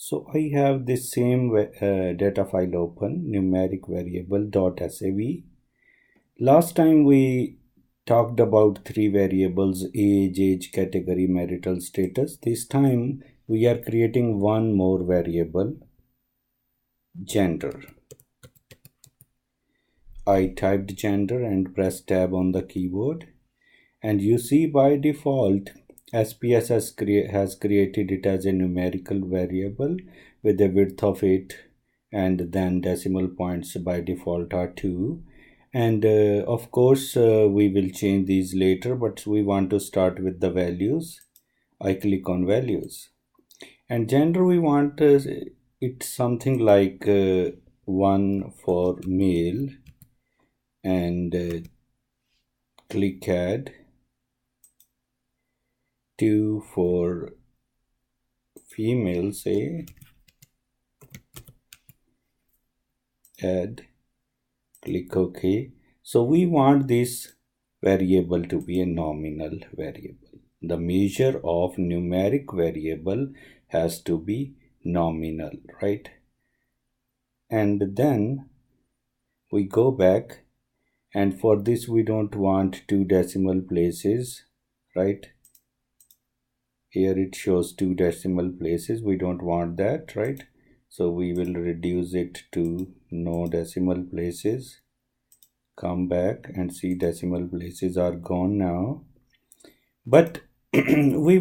So I have this same data file open, numeric variable.sav. Last time we talked about three variables: age, category, marital status. This time we are creating one more variable, gender. I typed gender and pressed tab on the keyboard, and you see by default SPSS has created it as a numerical variable with a width of 8, and then decimal points by default are 2. And of course we will change these later, but we want to start with the values. I click on values, and gender we want it something like 1 for male, and click add. 2 for female, say, add, click OK. So we want this variable to be a nominal variable. The measure of numeric variable has to be nominal, right? And then we go back, and for this we don't want 2 decimal places, right? Here it shows 2 decimal places. We don't want that, right? So we will reduce it to no decimal places. Come back and see decimal places are gone now. But we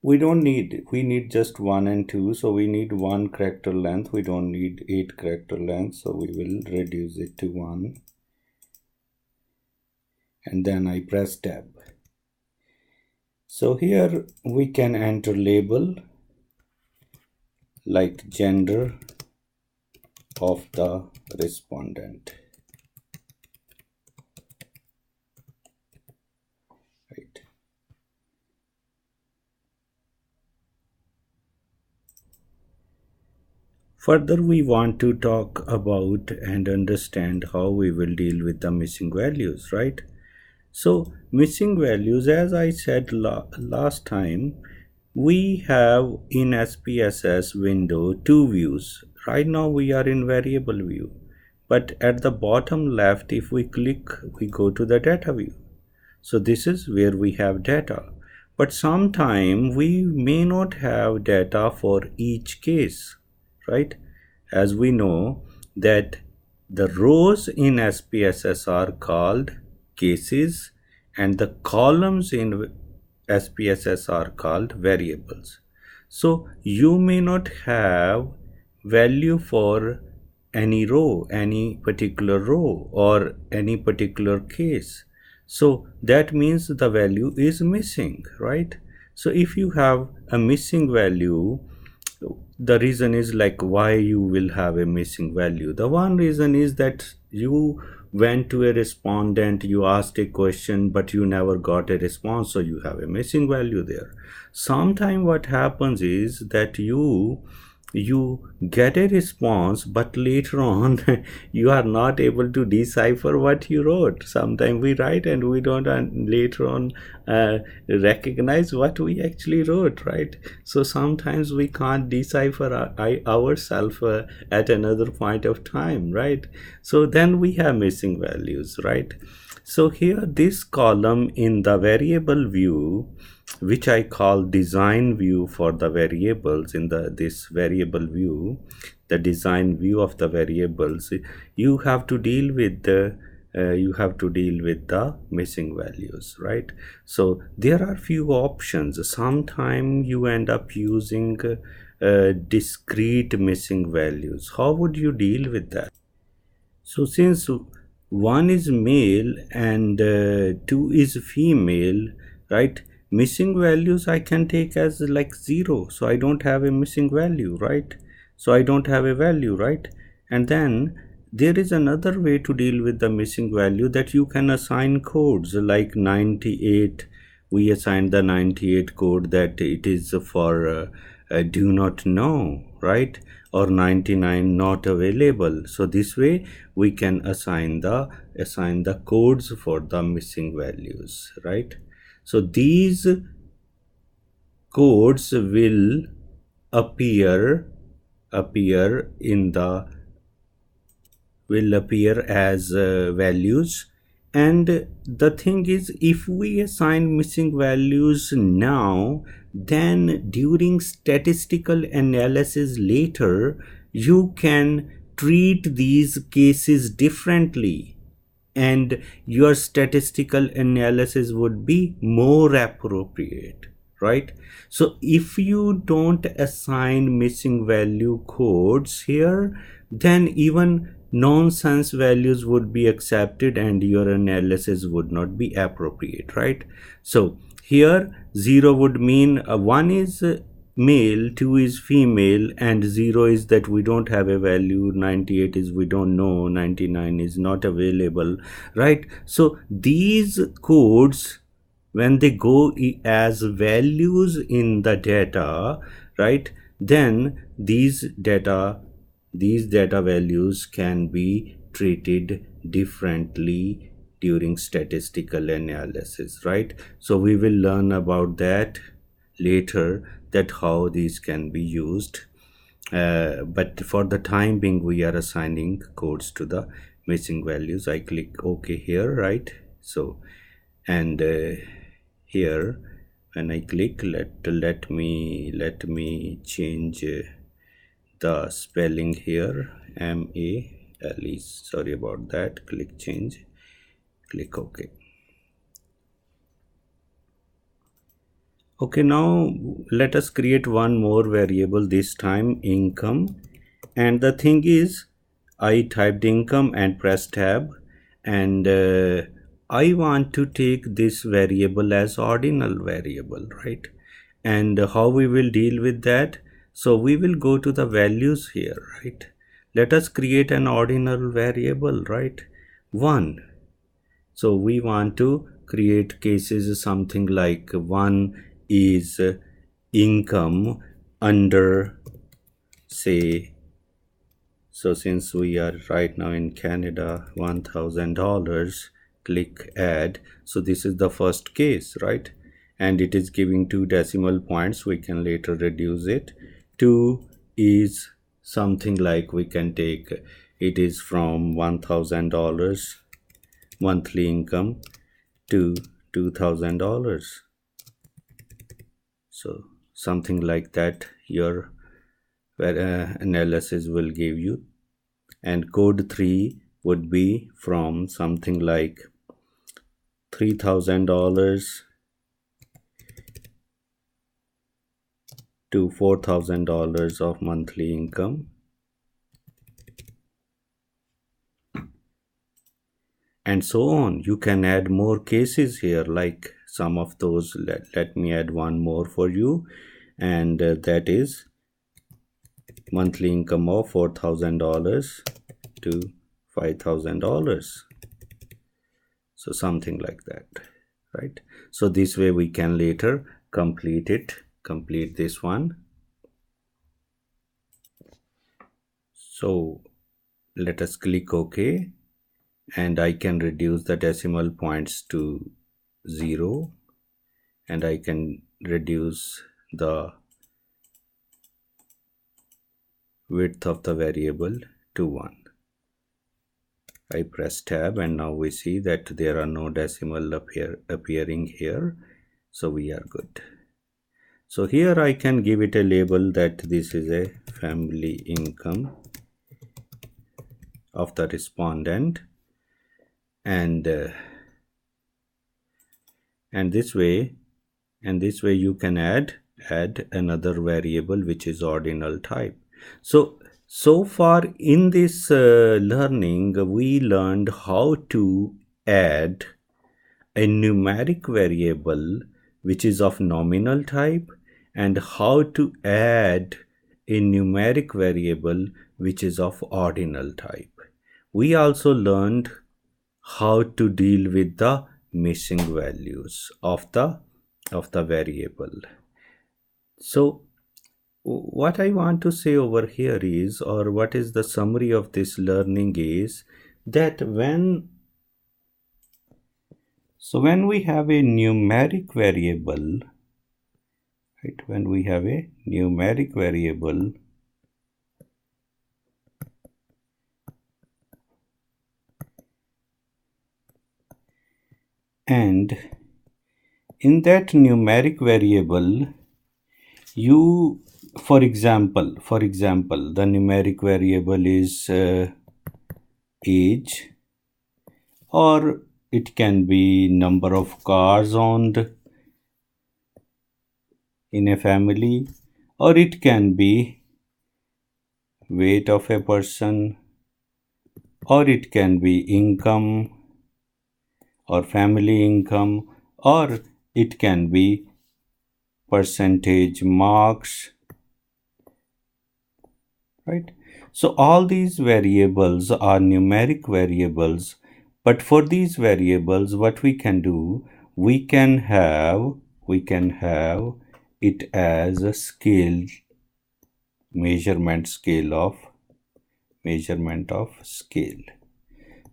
need just 1 and 2. So we need 1 character length. We don't need 8 character length. So we will reduce it to 1. And then I press tab. So here we can enter label like gender of the respondent. Right. Further, we want to talk about and understand how we will deal with the missing values, right? So missing values, as I said last time, we have in SPSS window 2 views. Right now we are in variable view, but at the bottom left, if we click, we go to the data view. So this is where we have data, but sometime we may not have data for each case, right? As we know that the rows in SPSS are called cases, and the columns in SPSS are called variables. So you may not have value for any row, any particular row, or any particular case. So that means the value is missing, right? So if you have a missing value, the reason is like why you will have a missing value. The one reason is that you went to a respondent, you asked a question, but you never got a response, so you have a missing value there. Sometimes what happens is that you get a response, but later on you are not able to decipher what you wrote. Sometimes we write and we don't later on recognize what we actually wrote, right? So sometimes we can't decipher ourselves at another point of time, right? So then we have missing values, right? So here this column in the variable view, which I call design view for the variables, in this variable view, the design view of the variables, you have to deal with the missing values, right? So there are few options. Sometimes you end up using discrete missing values. How would you deal with that? So since 1 is male and 2 is female, right? Missing values I can take as like 0. So I don't have a missing value, right? So I don't have a value, right? And then there is another way to deal with the missing value, that you can assign codes like 98. We assign the 98 code that it is for do not know, right? Or 99 not available. So this way we can assign the codes for the missing values, right? So these codes will appear in the will appear as values. And the thing is, if we assign missing values now, then during statistical analysis later, you can treat these cases differently, and your statistical analysis would be more appropriate, right? So if you don't assign missing value codes here, then even nonsense values would be accepted and your analysis would not be appropriate, right? So here 0 would mean 1 is male, 2 is female, and 0 is that we don't have a value, 98 is we don't know, 99 is not available, right? So these codes, when they go as values in the data, right, then these data values can be treated differently during statistical analysis, right? So we will learn about that later, that how these can be used, but for the time being we are assigning codes to the missing values. I click OK here, right? So and here when I click, let me change the spelling here, MALE, sorry about that. Click change, click OK. Okay, now let us create one more variable, this time income. And the thing is, I typed income and press tab, and I want to take this variable as ordinal variable, right? And how we will deal with that? So we will go to the values here, right? Let us create an ordinal variable, right? 1. So we want to create cases something like 1 is income under, say, so since we are right now in Canada, $1,000, click add. So this is the first case, right? And it is giving 2 decimal points. We can later reduce it. 2 is something like, we can take, it is from $1,000 monthly income to $2,000. So something like that your analysis will give you. And code 3 would be from something like $3,000 to $4,000 of monthly income. And so on. You can add more cases here, like some of those. Let me add one more for you, and that is monthly income of $4,000 to $5,000. So something like that, right? So this way we can later complete this one. So let us click OK, and I can reduce the decimal points to 0, and I can reduce the width of the variable to 1. I press tab, and now we see that there are no decimal appearing here, so we are good. So here I can give it a label that this is a family income of the respondent, and this way you can add another variable which is ordinal type. So far in this learning, we learned how to add a numeric variable which is of nominal type, and how to add a numeric variable which is of ordinal type. We also learned how to deal with the missing values of the variable. So what I want to say over here is, or what is the summary of this learning is, that when we have a numeric variable, right? When we have a numeric variable, and in that numeric variable, you, for example, the numeric variable is age, or it can be number of cars owned in a family, or it can be weight of a person, or it can be income or family income, or it can be percentage marks, right? So all these variables are numeric variables, but for these variables, what we can do, we can have it as a scale, measurement of scale.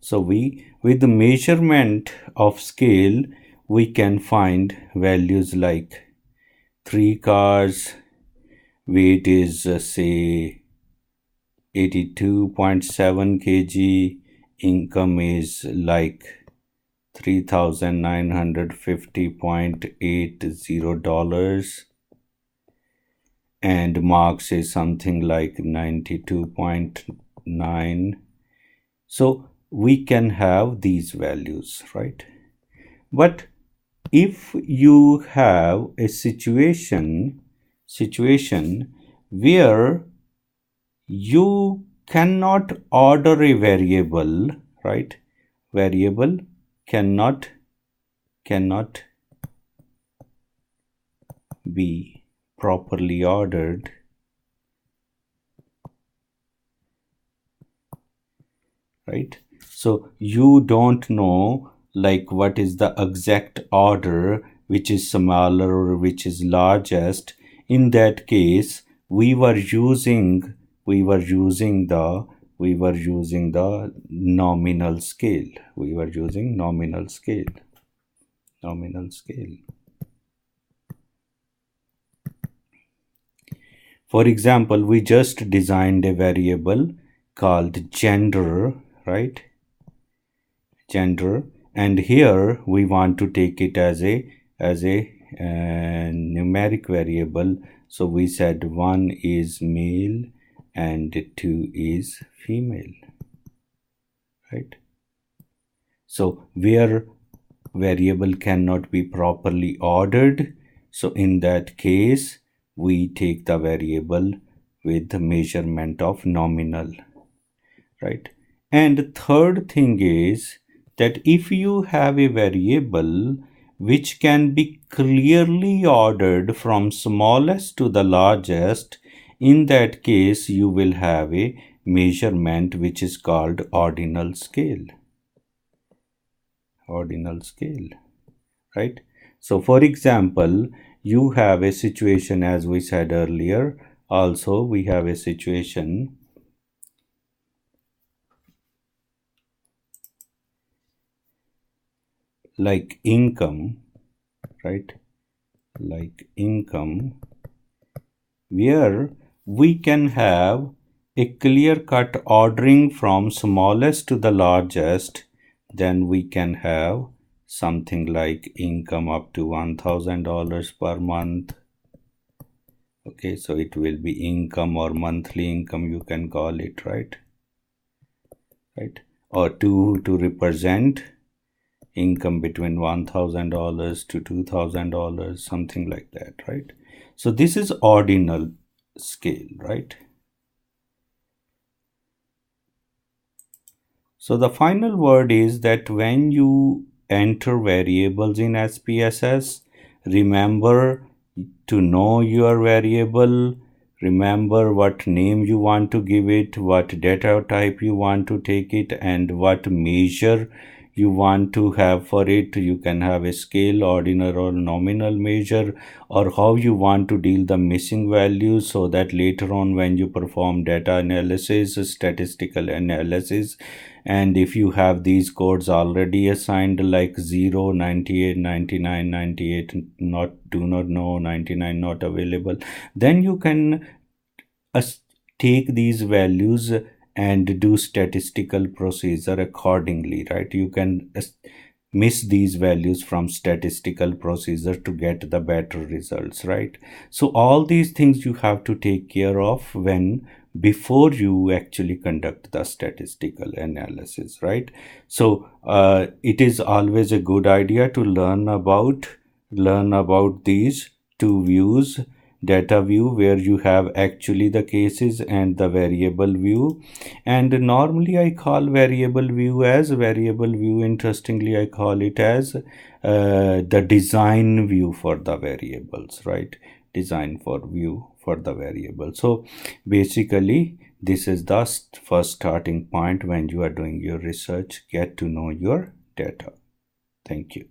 So with the measurement of scale, we can find values like 3 cars, weight is say 82.7 kg, income is like $3,950.80, and marks is something like 92.9. So we can have these values, right? But if you have a situation where you cannot order a variable, right? Variable cannot be properly ordered, right? So you don't know like what is the exact order, which is smaller or which is largest. In that case, we were using the nominal scale. For example, we just designed a variable called gender, right? Gender, and here we want to take it as a numeric variable. So we said 1 is male and 2 is female, right? So where variable cannot be properly ordered, so in that case we take the variable with the measurement of nominal, right? And third thing is that if you have a variable which can be clearly ordered from smallest to the largest, in that case you will have a measurement which is called ordinal scale, right? So for example, you have a situation, as we said earlier, also we have a situation like income, right? Like income, where we can have a clear-cut ordering from smallest to the largest. Then we can have something like income up to $1,000 per month. Okay, so it will be income or monthly income, you can call it, right? Or to represent income between $1,000 to $2,000, something like that, right? So this is ordinal scale, right? So the final word is that when you enter variables in SPSS, remember to know your variable, remember what name you want to give it, what data type you want to take it, and what measure you want to have for it. You can have a scale, ordinal or nominal measure, or how you want to deal the missing values, so that later on when you perform data analysis, statistical analysis, and if you have these codes already assigned like 0, 98, 99, 98 not do not know, 99 not available, then you can take these values and do statistical procedure accordingly, right? You can miss these values from statistical procedure to get the better results, right? So all these things you have to take care of when before you actually conduct the statistical analysis, right? So it is always a good idea to learn about these two views: data view, where you have actually the cases, and the variable view. And normally I call variable view as variable view, interestingly I call it as the design view for the variables, right? Design for view for the variable. So basically this is the first starting point when you are doing your research. Get to know your data. Thank you.